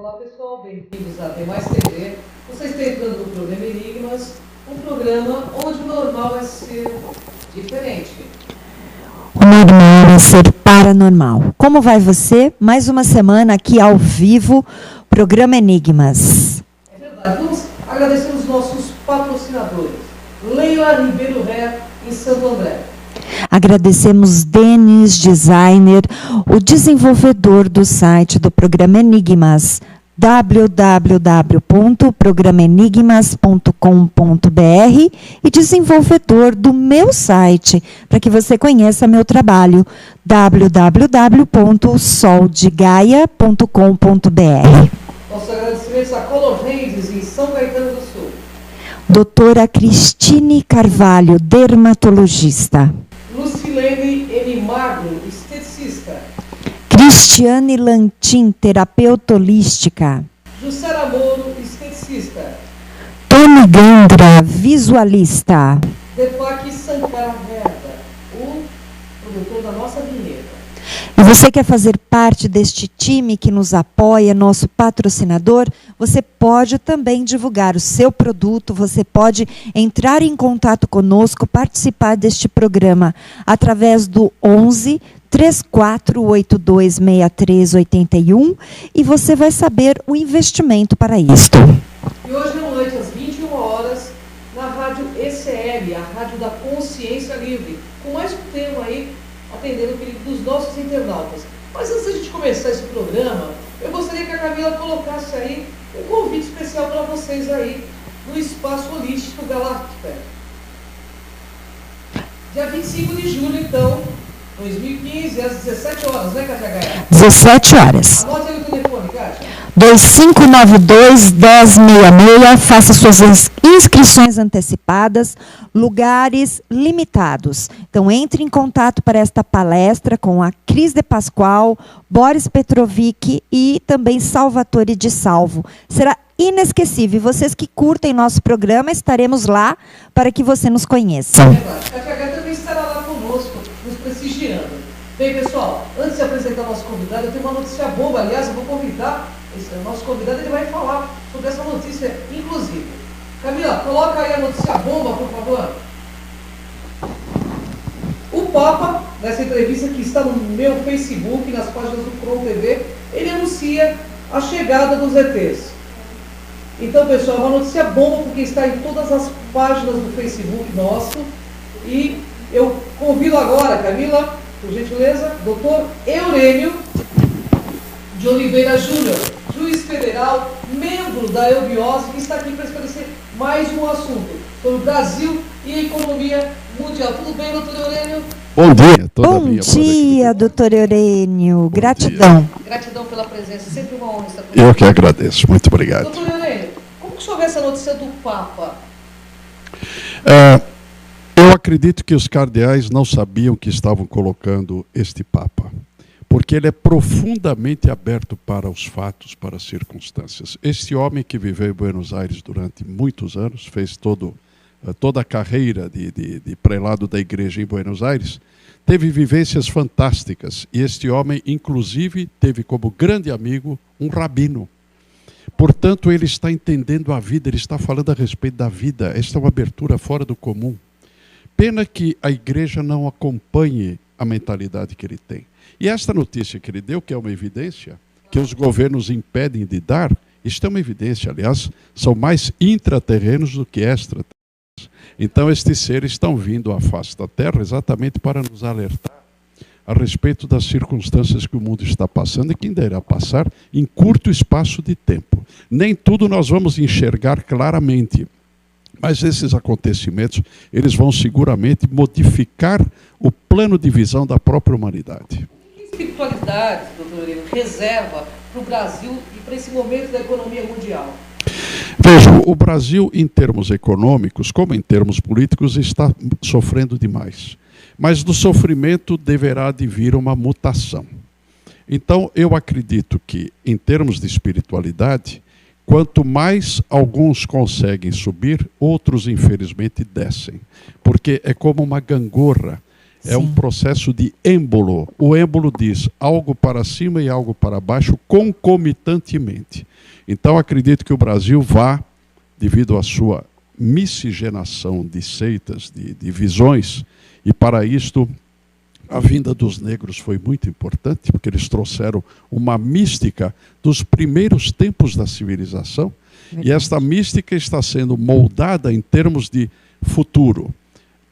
Olá pessoal, bem-vindos à Tem Mais TV. Você está entrando no programa Enigmas, um programa onde o normal é ser diferente. O normal é ser paranormal. Como vai você? Mais uma semana aqui ao vivo, programa Enigmas. É verdade. Vamos agradecer os nossos patrocinadores. Leila Ribeiro Ré, em Santo André. Agradecemos Denis Designer, o desenvolvedor do site do programa Enigmas, www.programenigmas.com.br e desenvolvedor do meu site, para que você conheça meu trabalho, www.soldegaia.com.br. Nossos agradecimentos a Color Hands, em São Caetano do Sul. Doutora Cristine Carvalho, dermatologista. Lucilene M. Magno, esteticista. Cristiane Lantin, terapeuta holística. Jussara Moro, esteticista. Tony Gandra, visualista. Deepak Sankar Verda, o produtor da nossa vinheta. E você quer fazer parte deste time que nos apoia, nosso patrocinador? Você pode também divulgar o seu produto, você pode entrar em contato conosco, participar deste programa através do 11 34826381 e você vai saber o investimento para isto. E hoje à noite, às 21 horas, na Rádio ECL, a Rádio da Consciência Livre, com mais um tema aí, atendendo o pedido dos nossos internautas. Mas antes da gente começar esse programa, eu gostaria que a Camila colocasse aí um convite especial para vocês aí no Espaço Holístico Galáctica. Dia 25 de julho, então, 2015, às 17 horas, né, Cátia Gaia? 17 horas. Anote aí o telefone, Cátia. 2592-1066, faça suas inscrições antecipadas, lugares limitados. Então, entre em contato para esta palestra com a Cris de Pascoal, Boris Petrovic e também Salvatore de Salvo. Será inesquecível. Vocês que curtem nosso programa, estaremos lá para que você nos conheça. É verdade. Cátia Gaia também estará lá conosco, nos prestigiando. Bem, pessoal, antes de apresentar o nosso convidado, eu tenho uma notícia boa. Aliás, eu vou convidar o nosso convidado, ele vai falar sobre essa notícia, inclusive. Camila, coloca aí a notícia bomba, por favor. O Papa, nessa entrevista que está no meu Facebook, nas páginas do Cron TV, ele anuncia a chegada dos ETs. Então, pessoal, uma notícia bomba, porque está em todas as páginas do Facebook nosso. E eu convido agora, Camila, por gentileza, doutor Eurênio de Oliveira Júnior, juiz federal, membro da Eubiose, que está aqui para esclarecer mais um assunto sobre o Brasil e a economia mundial. Tudo bem, doutor Eurênio? Bom dia. Bom dia, doutor Eurênio. Gratidão. Gratidão pela presença, sempre uma honra estar com você. Eu que agradeço, muito obrigado. Doutor Eurênio, como que o senhor vê essa notícia do Papa? Eu acredito que os cardeais não sabiam que estavam colocando este Papa, porque ele é profundamente aberto para os fatos, para as circunstâncias. Este homem que viveu em Buenos Aires durante muitos anos, fez toda a carreira de prelado da igreja em Buenos Aires, teve vivências fantásticas. E este homem, inclusive, teve como grande amigo um rabino. Portanto, ele está entendendo a vida, ele está falando a respeito da vida. Esta é uma abertura fora do comum. Pena que a igreja não acompanhe a mentalidade que ele tem. E esta notícia que ele deu, que é uma evidência, que os governos impedem de dar, isto é uma evidência. Aliás, são mais intraterrenos do que extraterrenos. Então, estes seres estão vindo à face da Terra exatamente para nos alertar a respeito das circunstâncias que o mundo está passando e que ainda irá passar em curto espaço de tempo. Nem tudo nós vamos enxergar claramente, mas esses acontecimentos, eles vão seguramente modificar o plano de visão da própria humanidade. Que espiritualidade, doutor Eurênio, reserva para o Brasil e para esse momento da economia mundial? Vejam, o Brasil, em termos econômicos, como em termos políticos, está sofrendo demais. Mas do sofrimento deverá vir uma mutação. Então, eu acredito que, em termos de espiritualidade, quanto mais alguns conseguem subir, outros, infelizmente, descem. Porque é como uma gangorra. É um processo de êmbolo. O êmbolo diz algo para cima e algo para baixo concomitantemente. Então, acredito que o Brasil vá, devido à sua miscigenação de seitas, de visões, e para isto a vinda dos negros foi muito importante, porque eles trouxeram uma mística dos primeiros tempos da civilização, e esta mística está sendo moldada em termos de futuro.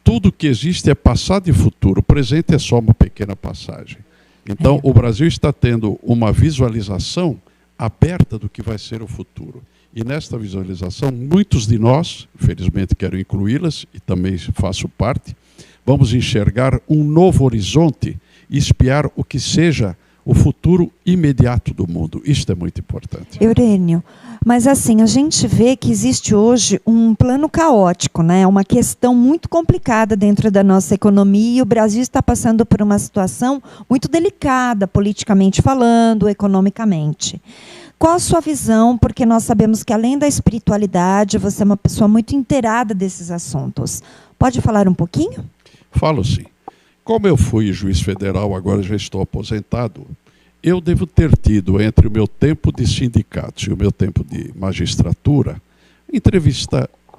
Tudo que existe é passado e futuro, o presente é só uma pequena passagem. Então, o Brasil está tendo uma visualização aberta do que vai ser o futuro. E nesta visualização, muitos de nós, infelizmente quero incluí-las, e também faço parte, vamos enxergar um novo horizonte e espiar o que seja o futuro imediato do mundo. Isto é muito importante. Eurênio, mas assim, a gente vê que existe hoje um plano caótico, né? Uma questão muito complicada dentro da nossa economia, e o Brasil está passando por uma situação muito delicada, politicamente falando, economicamente. Qual a sua visão? Porque nós sabemos que, além da espiritualidade, você é uma pessoa muito inteirada desses assuntos. Pode falar um pouquinho? Falo sim. Como eu fui juiz federal, agora já estou aposentado, eu devo ter tido, entre o meu tempo de sindicatos e o meu tempo de magistratura,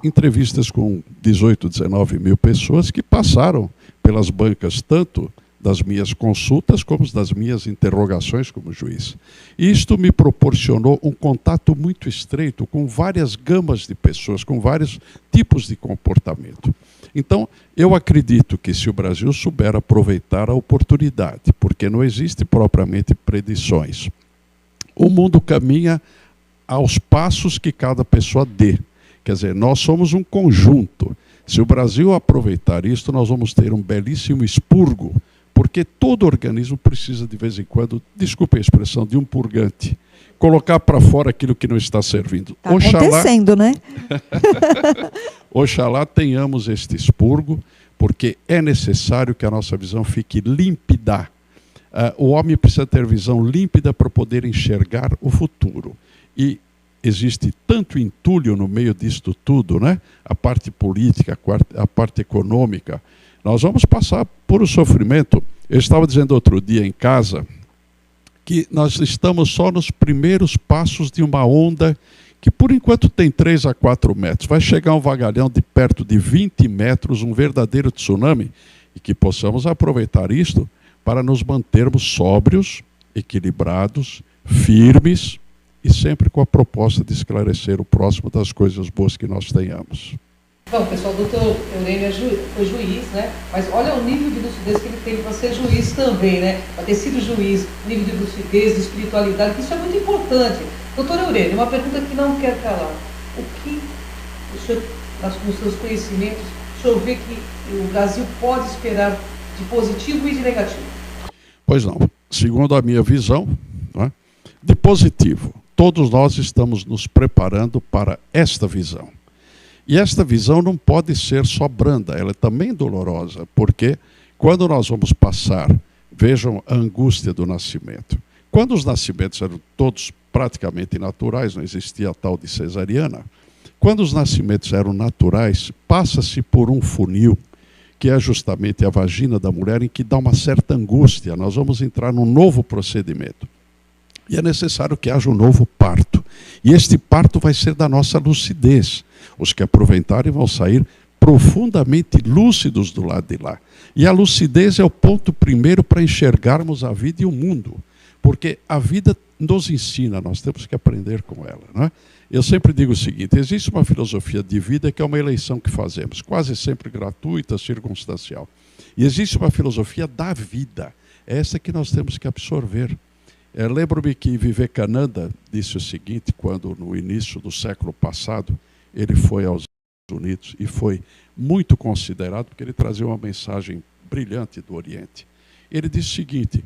entrevistas com 18, 19 mil pessoas que passaram pelas bancas tanto das minhas consultas como das minhas interrogações como juiz. E isto me proporcionou um contato muito estreito com várias gamas de pessoas, com vários tipos de comportamento. Então, eu acredito que se o Brasil souber aproveitar a oportunidade, porque não existe propriamente predições, o mundo caminha aos passos que cada pessoa dê. Quer dizer, nós somos um conjunto. Se o Brasil aproveitar isto, nós vamos ter um belíssimo expurgo, porque todo organismo precisa, de vez em quando, desculpe a expressão, de um purgante. Colocar para fora aquilo que não está servindo. Está acontecendo, né? Oxalá tenhamos este expurgo, porque é necessário que a nossa visão fique límpida. O homem precisa ter visão límpida para poder enxergar o futuro. E existe tanto entulho no meio disto tudo, né? A parte política, a parte econômica. Nós vamos passar por um sofrimento. Eu estava dizendo outro dia em casa que nós estamos só nos primeiros passos de uma onda que por enquanto tem 3 a 4 metros. Vai chegar um vagalhão de perto de 20 metros, um verdadeiro tsunami, e que possamos aproveitar isto para nos mantermos sóbrios, equilibrados, firmes e sempre com a proposta de esclarecer o próximo das coisas boas que nós tenhamos. Então, pessoal, o doutor Eurênio foi juiz, né? Mas olha o nível de lucidez que ele teve para ser juiz também, né? Para ter sido juiz, nível de lucidez, de espiritualidade, que isso é muito importante. Doutor Eurênio, uma pergunta que não quer calar. O que o senhor, nos seus conhecimentos, o senhor vê que o Brasil pode esperar de positivo e de negativo? Pois não. Segundo a minha visão, né, de positivo, todos nós estamos nos preparando para esta visão. E esta visão não pode ser só branda, ela é também dolorosa, porque quando nós vamos passar, vejam a angústia do nascimento. Quando os nascimentos eram todos praticamente naturais, não existia a tal de cesariana, quando os nascimentos eram naturais, passa-se por um funil, que é justamente a vagina da mulher, em que dá uma certa angústia. Nós vamos entrar num novo procedimento. E é necessário que haja um novo parto. E este parto vai ser da nossa lucidez. Os que aproveitarem vão sair profundamente lúcidos do lado de lá. E a lucidez é o ponto primeiro para enxergarmos a vida e o mundo. Porque a vida nos ensina, nós temos que aprender com ela, não é? Eu sempre digo o seguinte, existe uma filosofia de vida que é uma eleição que fazemos, quase sempre gratuita, circunstancial. E existe uma filosofia da vida, essa que nós temos que absorver. Lembro-me que Vivekananda disse o seguinte, quando no início do século passado, ele foi aos Estados Unidos e foi muito considerado, porque ele trazia uma mensagem brilhante do Oriente. Ele disse o seguinte,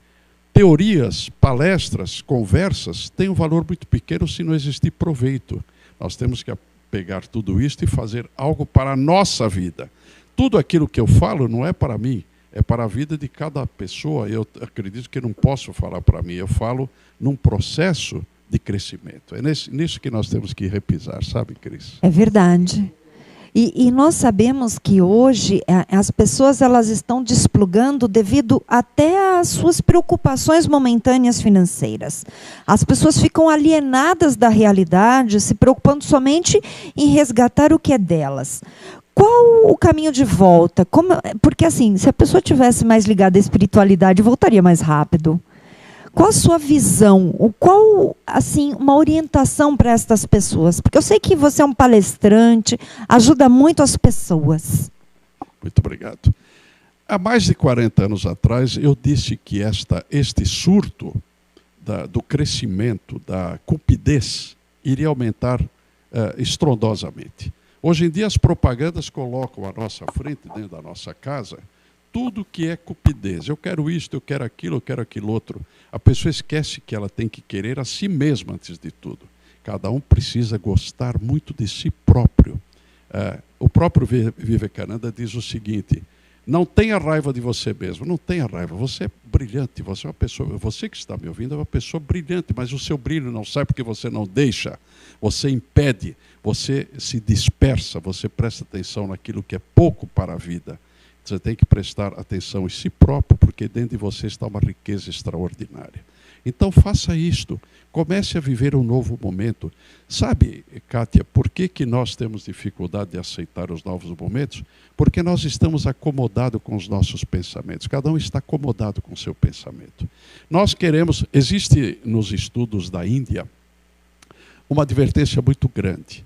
teorias, palestras, conversas têm um valor muito pequeno se não existir proveito. Nós temos que pegar tudo isso e fazer algo para a nossa vida. Tudo aquilo que eu falo não é para mim, é para a vida de cada pessoa. Eu acredito que não posso falar para mim, eu falo num processo de crescimento. É nisso que nós temos que repisar, sabe, Cris? É verdade. E nós sabemos que hoje as pessoas elas estão desplugando devido até às suas preocupações momentâneas financeiras. As pessoas ficam alienadas da realidade, se preocupando somente em resgatar o que é delas. Qual o caminho de volta? Porque assim, se a pessoa tivesse mais ligada à espiritualidade, voltaria mais rápido. Qual a sua visão? Qual, assim, uma orientação para estas pessoas? Porque eu sei que você é um palestrante, ajuda muito as pessoas. Muito obrigado. Há mais de 40 anos atrás, eu disse que este surto do crescimento, da cupidez, iria aumentar estrondosamente. Hoje em dia, as propagandas colocam à nossa frente, dentro da nossa casa, tudo que é cupidez. Eu quero isto, eu quero aquilo outro. A pessoa esquece que ela tem que querer a si mesma antes de tudo. Cada um precisa gostar muito de si próprio. O próprio Vivekananda diz o seguinte: não tenha raiva de você mesmo, não tenha raiva. Você é brilhante, você é uma pessoa, você que está me ouvindo é uma pessoa brilhante, mas o seu brilho não sai porque você não deixa, você impede, você se dispersa, você presta atenção naquilo que é pouco para a vida. Você tem que prestar atenção em si próprio, porque dentro de você está uma riqueza extraordinária. Então faça isto, comece a viver um novo momento. Sabe, Kátia, por que nós temos dificuldade de aceitar os novos momentos? Porque nós estamos acomodados com os nossos pensamentos. Cada um está acomodado com o seu pensamento. Nós queremos, existe nos estudos da Índia uma advertência muito grande.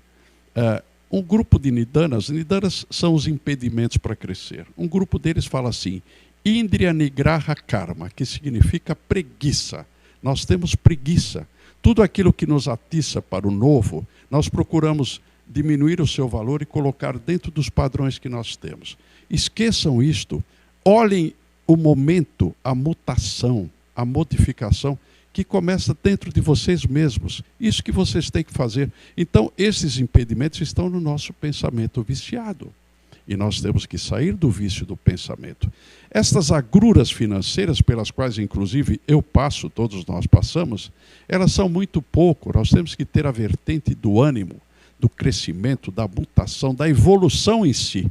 Um grupo de nidanas são os impedimentos para crescer. Um grupo deles fala assim: Indriya Nigraha Karma, que significa preguiça. Nós temos preguiça. Tudo aquilo que nos atiça para o novo, nós procuramos diminuir o seu valor e colocar dentro dos padrões que nós temos. Esqueçam isto. Olhem o momento, a mutação, a modificação que começa dentro de vocês mesmos. Isso que vocês têm que fazer. Então, esses impedimentos estão no nosso pensamento viciado. E nós temos que sair do vício do pensamento. Estas agruras financeiras, pelas quais, inclusive, eu passo, todos nós passamos, elas são muito pouco. Nós temos que ter a vertente do ânimo, do crescimento, da mutação, da evolução em si.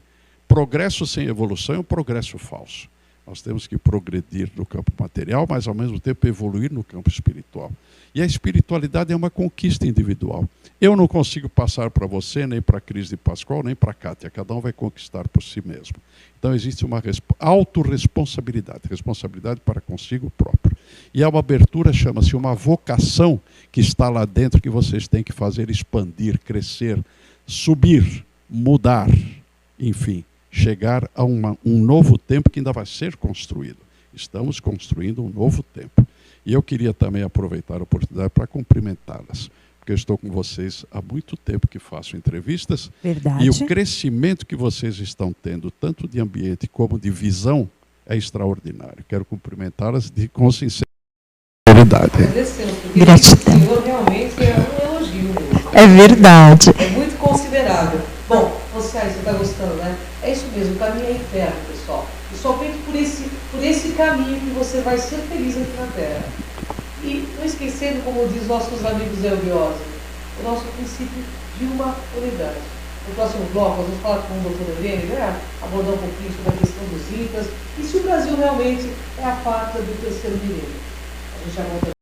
Progresso sem evolução é um progresso falso. Nós temos que progredir no campo material, mas ao mesmo tempo evoluir no campo espiritual. E a espiritualidade é uma conquista individual. Eu não consigo passar para você, nem para a Cris de Pascoal, nem para a Kátia. Cada um vai conquistar por si mesmo. Então existe uma autorresponsabilidade, responsabilidade para consigo próprio. E há uma abertura, chama-se uma vocação, que está lá dentro, que vocês têm que fazer expandir, crescer, subir, mudar, enfim. Chegar a um novo tempo que ainda vai ser construído. Estamos construindo um novo tempo. E eu queria também aproveitar a oportunidade para cumprimentá-las, porque eu estou com vocês há muito tempo que faço entrevistas. Verdade. E o crescimento que vocês estão tendo, tanto de ambiente como de visão, é extraordinário. Quero cumprimentá-las com sinceridade. Gratidão. Realmente é um elogio mesmo. É verdade. É muito considerável. Bom, você está gostando, né? É isso mesmo, o caminho é interno, pessoal. E somente por esse caminho que você vai ser feliz aqui na Terra. E não esquecendo, como diz nossos amigos Elviosa, o nosso princípio de uma unidade. No próximo bloco, nós vamos falar com o Dr. Helene, abordar um pouquinho sobre a questão dos Incas e se o Brasil realmente é a pátria do terceiro milênio. A gente já volta.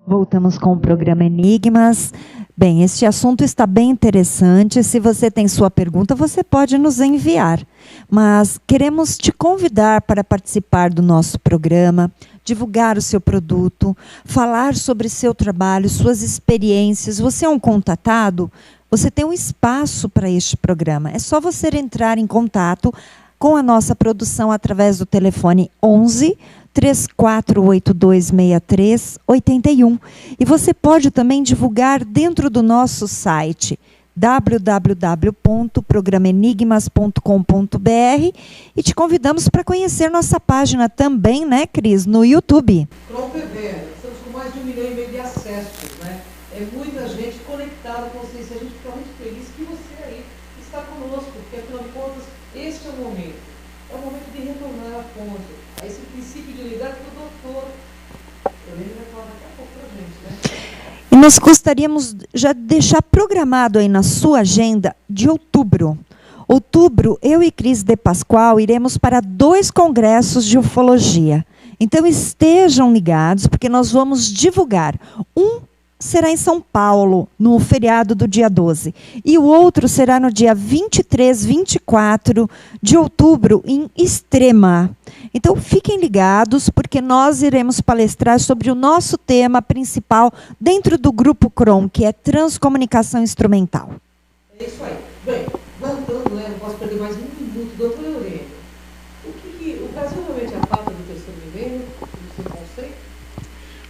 Voltamos com o programa Enigmas. Bem, este assunto está bem interessante. Se você tem sua pergunta, você pode nos enviar. Mas queremos te convidar para participar do nosso programa, divulgar o seu produto, falar sobre seu trabalho, suas experiências. Você é um contatado? Você tem um espaço para este programa. É só você entrar em contato com a nossa produção através do telefone 11 34826381. E você pode também divulgar dentro do nosso site www.programenigmas.com.br e te convidamos para conhecer nossa página também, né, Cris, no YouTube. Cron TV, estamos com mais de 1,5 milhão de acessos, né? É muita gente conectada com vocês. A gente fica muito feliz que você aí está conosco, porque afinal de contas, este é o momento. É o momento de retornar a fonte, a esse princípio de lidar que o doutor Eurênio vai falar daqui a pouco para a gente, né? E nós gostaríamos já de deixar programado aí na sua agenda de outubro. Outubro, eu e Cris de Pascoal iremos para 2 congressos de ufologia. Então estejam ligados, porque nós vamos divulgar. Um será em São Paulo, no feriado do dia 12. E o outro será no dia 23, 24 de outubro, em Extrema. Então, fiquem ligados, porque nós iremos palestrar sobre o nosso tema principal dentro do Grupo Cron, que é Transcomunicação Instrumental. É isso aí. Bem, voltando, né, não posso perder mais um minuto, doutor Eurênio. O Brasil realmente é a pátria do terceiro milênio, do seu conceito?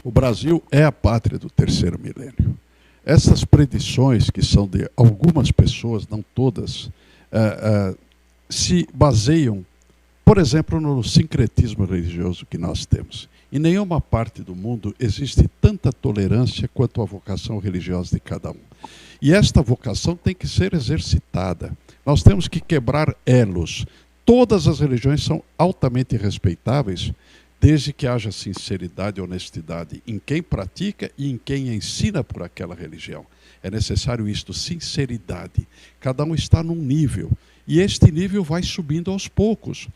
O Brasil é a pátria do terceiro milênio. Essas predições, que são de algumas pessoas, não todas, se baseiam, por exemplo, no sincretismo religioso que nós temos. Em nenhuma parte do mundo existe tanta tolerância quanto a vocação religiosa de cada um. E esta vocação tem que ser exercitada. Nós temos que quebrar elos. Todas as religiões são altamente respeitáveis, desde que haja sinceridade e honestidade em quem pratica e em quem ensina por aquela religião. É necessário isto, sinceridade. Cada um está num nível, e este nível vai subindo aos poucos.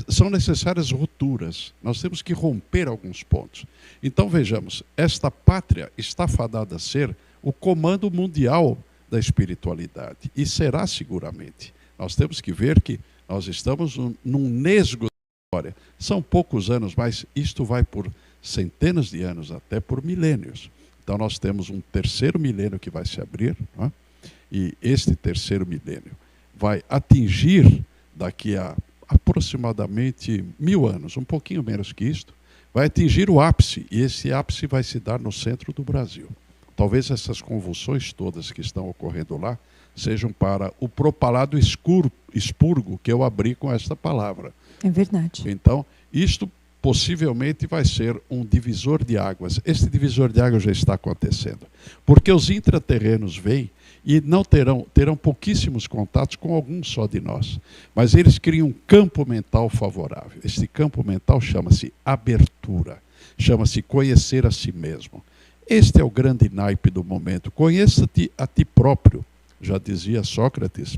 São necessárias rupturas, nós temos que romper alguns pontos. Então vejamos, esta pátria está fadada a ser o comando mundial da espiritualidade, e será seguramente. Nós temos que ver que nós estamos num nesgo. São poucos anos, mas isto vai por centenas de anos, até por milênios. Então nós temos um terceiro milênio que vai se abrir, não é? E este terceiro milênio vai atingir, daqui a aproximadamente 1000 anos, um pouquinho menos que isto, vai atingir o ápice, e esse ápice vai se dar no centro do Brasil. Talvez essas convulsões todas que estão ocorrendo lá sejam para o propalado expurgo que eu abri com esta palavra. É verdade. Então, isto possivelmente vai ser um divisor de águas. Este divisor de águas já está acontecendo. Porque os intraterrenos vêm e não terão pouquíssimos contatos com algum só de nós. Mas eles criam um campo mental favorável. Este campo mental chama-se abertura. Chama-se conhecer a si mesmo. Este é o grande naipe do momento. Conheça-te a ti próprio, já dizia Sócrates,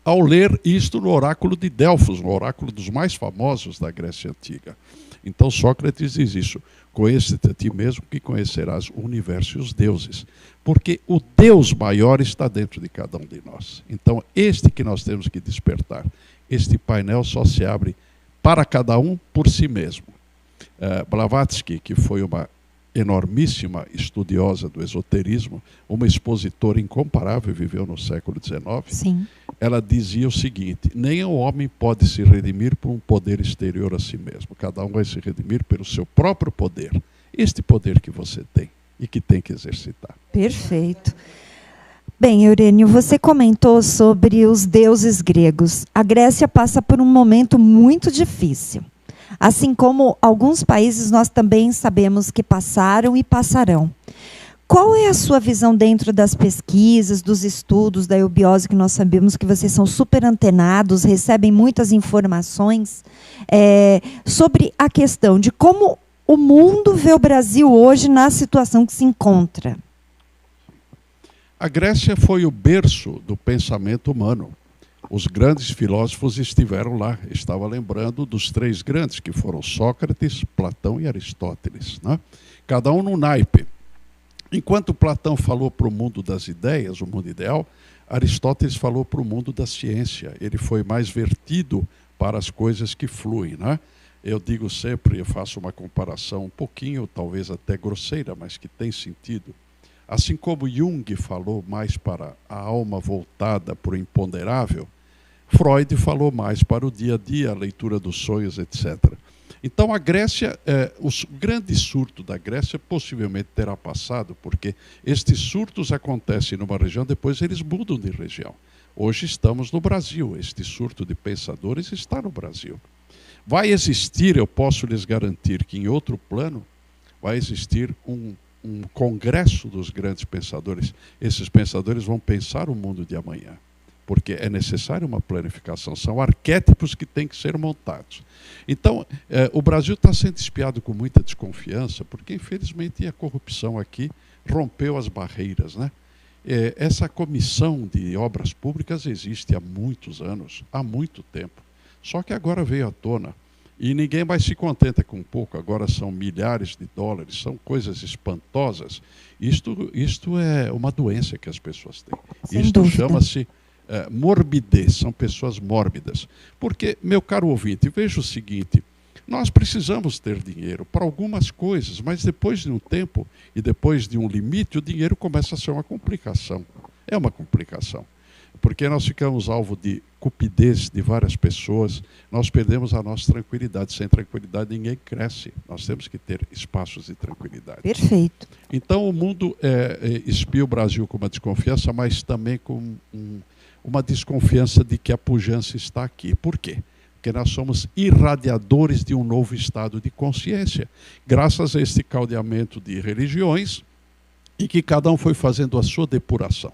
ao ler isto no oráculo de Delfos, no oráculo dos mais famosos da Grécia Antiga. Então Sócrates diz isso: conheça-te a ti mesmo que conhecerás o universo e os deuses. Porque o Deus maior está dentro de cada um de nós. Então este que nós temos que despertar, este painel só se abre para cada um por si mesmo. Blavatsky, que foi uma enormíssima estudiosa do esoterismo, uma expositora incomparável, viveu no século XIX. Sim. Ela dizia o seguinte: nem o homem pode se redimir por um poder exterior a si mesmo. Cada um vai se redimir pelo seu próprio poder. Este poder que você tem e que tem que exercitar. Perfeito. Bem, Eurênio, você comentou sobre os deuses gregos. A Grécia passa por um momento muito difícil. Assim como alguns países nós também sabemos que passaram e passarão. Qual é a sua visão dentro das pesquisas, dos estudos da eubiose, que nós sabemos que vocês são super antenados, recebem muitas informações, sobre a questão de como o mundo vê o Brasil hoje na situação que se encontra? A Grécia foi o berço do pensamento humano. Os grandes filósofos estiveram lá. Estava lembrando dos 3 grandes, que foram Sócrates, Platão e Aristóteles, né? Cada um num naipe. Enquanto Platão falou para o mundo das ideias, o mundo ideal, Aristóteles falou para o mundo da ciência. Ele foi mais vertido para as coisas que fluem, né? Eu digo sempre, eu faço uma comparação um pouquinho, talvez até grosseira, mas que tem sentido. Assim como Jung falou mais para a alma voltada para o imponderável, Freud falou mais para o dia a dia, a leitura dos sonhos, etc. Então a Grécia, o grande surto da Grécia possivelmente terá passado, porque estes surtos acontecem numa região, depois eles mudam de região. Hoje estamos no Brasil, este surto de pensadores está no Brasil. Vai existir, eu posso lhes garantir que em outro plano, vai existir um congresso dos grandes pensadores. Esses pensadores vão pensar o mundo de amanhã, porque é necessária uma planificação. São arquétipos que têm que ser montados. Então, o Brasil está sendo espiado com muita desconfiança, porque, infelizmente, a corrupção aqui rompeu as barreiras, né? Essa comissão de obras públicas existe há muitos anos, há muito tempo. Só que agora veio à tona. E ninguém mais se contenta com pouco, agora são milhares de dólares, são coisas espantosas. Isto é uma doença que as pessoas têm. Sem Isto dúvida. chama-se morbidez, são pessoas mórbidas. Porque, meu caro ouvinte, veja o seguinte, nós precisamos ter dinheiro para algumas coisas, mas depois de um tempo e depois de um limite, o dinheiro começa a ser uma complicação. É uma complicação. Porque nós ficamos alvo de cupidez de várias pessoas, nós perdemos a nossa tranquilidade. Sem tranquilidade ninguém cresce. Nós temos que ter espaços de tranquilidade. Perfeito. Então o mundo espia o Brasil com uma desconfiança, mas também com uma desconfiança de que a pujança está aqui. Por quê? Porque nós somos irradiadores de um novo estado de consciência, graças a este caldeamento de religiões, e que cada um foi fazendo a sua depuração.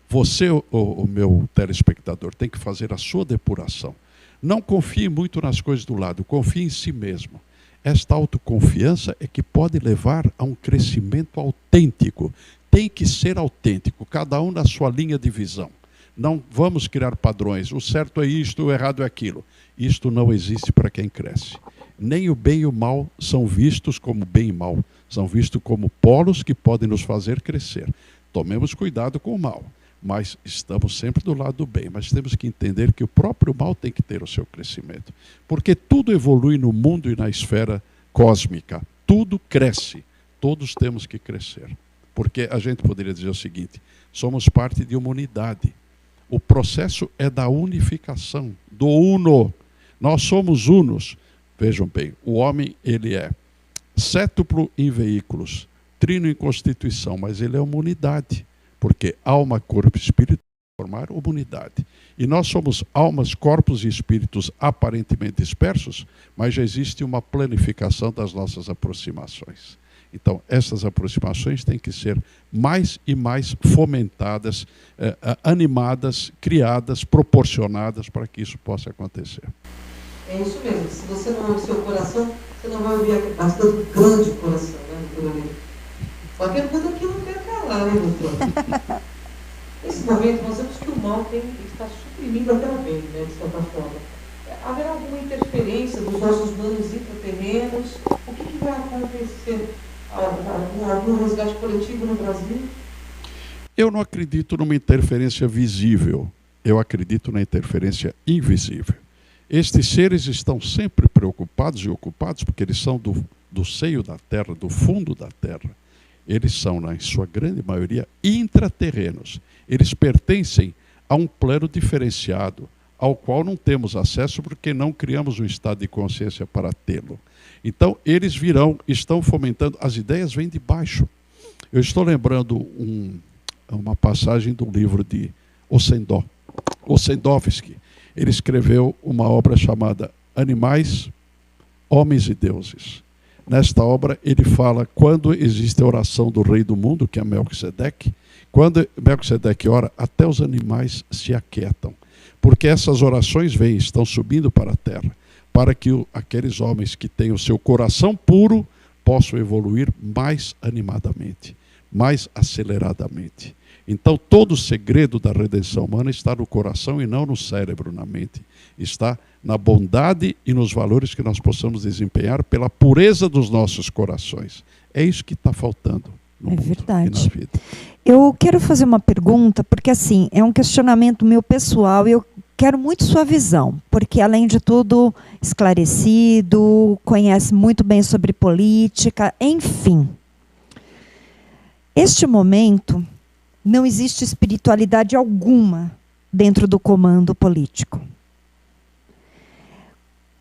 Você, o meu telespectador, tem que fazer a sua depuração. Não confie muito nas coisas do lado, confie em si mesmo. Esta autoconfiança é que pode levar a um crescimento autêntico. Tem que ser autêntico, cada um na sua linha de visão. Não vamos criar padrões, o certo é isto, o errado é aquilo. Isto não existe para quem cresce. Nem o bem e o mal são vistos como bem e mal, são vistos como polos que podem nos fazer crescer. Tomemos cuidado com o mal. Mas estamos sempre do lado do bem. Mas temos que entender que o próprio mal tem que ter o seu crescimento. Porque tudo evolui no mundo e na esfera cósmica. Tudo cresce. Todos temos que crescer. Porque a gente poderia dizer o seguinte, somos parte de uma unidade. O processo é da unificação, do uno. Nós somos unos. Vejam bem, o homem ele é cétuplo em veículos, trino em constituição, mas ele é uma unidade. Porque alma, corpo e espírito formar uma unidade. E nós somos almas, corpos e espíritos aparentemente dispersos, mas já existe uma planificação das nossas aproximações. Então, essas aproximações têm que ser mais e mais fomentadas, animadas, criadas, proporcionadas para que isso possa acontecer. É isso mesmo. Se você não ouve o seu coração, você não vai ouvir bastante grande coração, né, doutor? Qualquer coisa que não quer calar, né, doutor? Nesse momento, nós vemos que o mal está suprimindo até o bem, né, de certa forma. Haverá alguma interferência dos nossos planos intraterrenos? O que vai acontecer? Algum resgate coletivo no Brasil? Eu não acredito numa interferência visível. Eu acredito na interferência invisível. Estes seres estão sempre preocupados e ocupados porque eles são do seio da Terra, do fundo da Terra. Eles são, na sua grande maioria, intraterrenos. Eles pertencem a um plano diferenciado, ao qual não temos acesso porque não criamos um estado de consciência para tê-lo. Então, eles virão, estão fomentando, as ideias vêm de baixo. Eu estou lembrando uma passagem do livro de Ossendowski. Ele escreveu uma obra chamada Animais, Homens e Deuses. Nesta obra, ele fala quando existe a oração do rei do mundo, que é Melquisedeque, quando Melquisedeque ora, até os animais se aquietam. Porque essas orações estão subindo para a terra, para que aqueles homens que têm o seu coração puro possam evoluir mais animadamente, mais aceleradamente. Então, todo o segredo da redenção humana está no coração e não no cérebro, na mente. Está na bondade e nos valores que nós possamos desempenhar pela pureza dos nossos corações. É isso que está faltando no mundo verdade. e na vida. Eu quero fazer uma pergunta, porque assim, é um questionamento meu pessoal e eu quero muito sua visão, porque além de tudo, esclarecido, conhece muito bem sobre política, enfim. Este momento, não existe espiritualidade alguma dentro do comando político.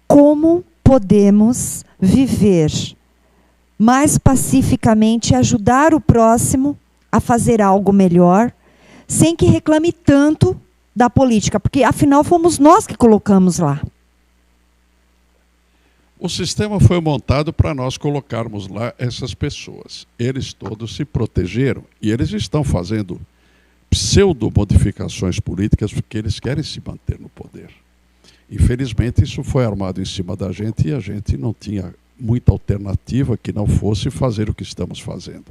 Como podemos viver mais pacificamente e ajudar o próximo a fazer algo melhor, sem que reclame tanto da política? Porque, afinal, fomos nós que colocamos lá. O sistema foi montado para nós colocarmos lá essas pessoas. Eles todos se protegeram e eles estão fazendo pseudo-modificações políticas porque eles querem se manter no poder. Infelizmente, isso foi armado em cima da gente e a gente não tinha muita alternativa que não fosse fazer o que estamos fazendo.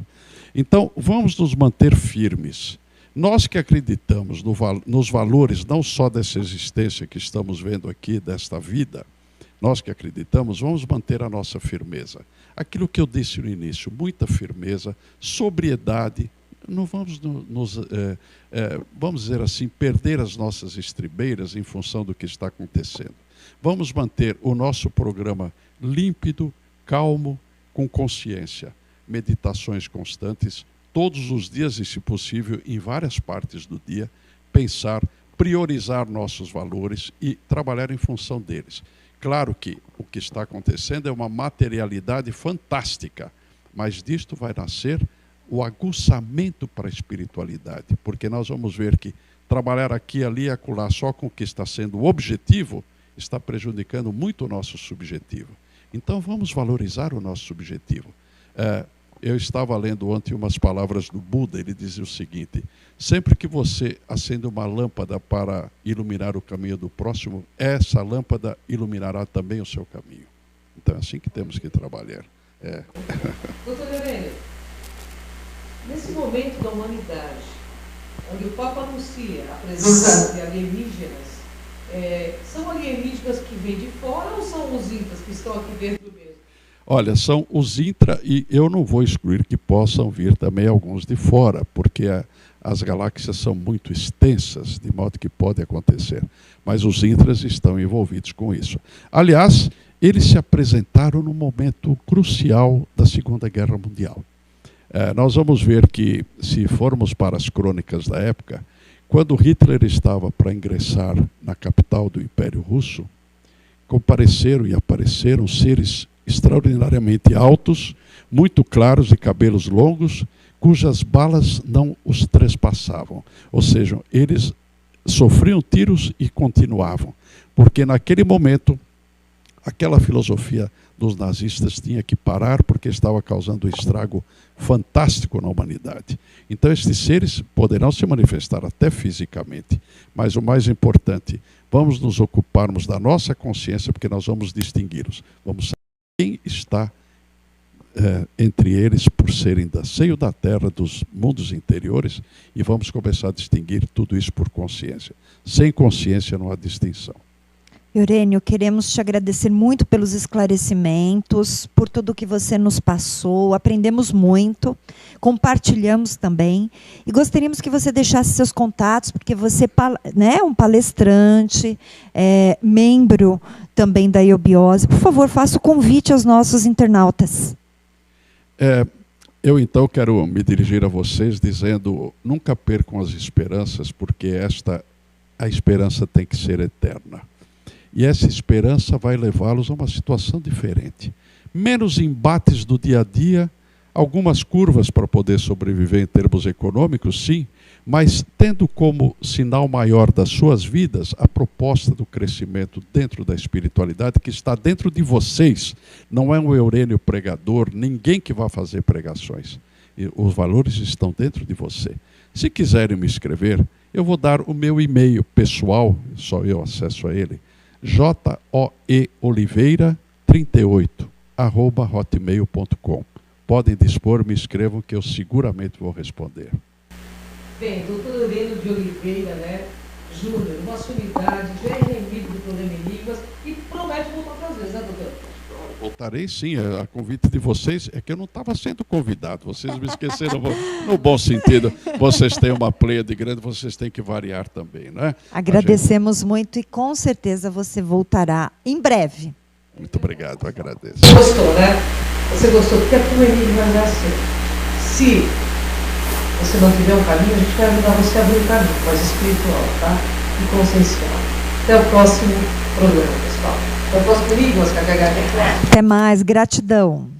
Então, vamos nos manter firmes. Nós que acreditamos nos valores não só dessa existência que estamos vendo aqui, desta vida, nós que acreditamos, vamos manter a nossa firmeza. Aquilo que eu disse no início, muita firmeza, sobriedade. Não vamos, vamos dizer assim, perder as nossas estribeiras em função do que está acontecendo. Vamos manter o nosso programa límpido, calmo, com consciência. Meditações constantes, todos os dias e, se possível, em várias partes do dia, pensar, priorizar nossos valores e trabalhar em função deles. Claro que o que está acontecendo é uma materialidade fantástica, mas disto vai nascer o aguçamento para a espiritualidade, porque nós vamos ver que trabalhar aqui, ali e acolá só com o que está sendo o objetivo está prejudicando muito o nosso subjetivo. Então vamos valorizar o nosso subjetivo. Eu estava lendo ontem umas palavras do Buda, ele dizia o seguinte: sempre que você acende uma lâmpada para iluminar o caminho do próximo, essa lâmpada iluminará também o seu caminho. Então é assim que temos que trabalhar. Doutor Aurélio, nesse momento da humanidade, onde o Papa anuncia a presença de alienígenas, são alienígenas que vêm de fora ou são os incas que estão aqui dentro mesmo? Olha, são os intra, e eu não vou excluir que possam vir também alguns de fora, porque as galáxias são muito extensas, de modo que pode acontecer. Mas os intras estão envolvidos com isso. Aliás, eles se apresentaram num momento crucial da Segunda Guerra Mundial. Nós vamos ver que, se formos para as crônicas da época, quando Hitler estava para ingressar na capital do Império Russo, compareceram e apareceram seres extraordinariamente altos, muito claros, de cabelos longos, cujas balas não os trespassavam. Ou seja, eles sofriam tiros e continuavam, porque naquele momento aquela filosofia dos nazistas tinha que parar porque estava causando um estrago fantástico na humanidade. Então estes seres poderão se manifestar até fisicamente, mas o mais importante, vamos nos ocuparmos da nossa consciência, porque nós vamos distingui-los. Vamos saber quem está entre eles por serem da seio da terra, dos mundos interiores, e vamos começar a distinguir tudo isso por consciência. Sem consciência não há distinção. Eurênio, queremos te agradecer muito pelos esclarecimentos, por tudo que você nos passou, aprendemos muito, compartilhamos também, e gostaríamos que você deixasse seus contatos, porque você é um palestrante, membro também da Iobiose. Por favor, faça o convite aos nossos internautas. Eu então quero me dirigir a vocês dizendo, nunca percam as esperanças, porque a esperança tem que ser eterna. E essa esperança vai levá-los a uma situação diferente. Menos embates do dia a dia, algumas curvas para poder sobreviver em termos econômicos, sim, mas tendo como sinal maior das suas vidas a proposta do crescimento dentro da espiritualidade que está dentro de vocês. Não é um Eurênio pregador, ninguém que vá fazer pregações. E os valores estão dentro de você. Se quiserem me escrever, eu vou dar o meu e-mail pessoal, só eu acesso a ele, joeoliveira38@hotmail.com. Podem dispor, me escrevam que eu seguramente vou responder. Bem, doutor Eurênio de Oliveira, Júnior, uma sumidade, já é remido do problema em línguas e promete voltar para as vezes, né, doutor? Voltarei sim, a convite de vocês. É que eu não estava sendo convidado, vocês me esqueceram no bom sentido. Vocês têm uma pleiade grande, vocês têm que variar também, né? Agradecemos muito e com certeza você voltará em breve. Muito obrigado, agradeço. Gostou, né? Você gostou, porque a tua enigma é assim. Se você não tiver um caminho, a gente vai ajudar você a abrir um caminho mais espiritual, tá? E consciencial. Até o próximo programa, pessoal. Até o próximo enigma, Até mais, gratidão.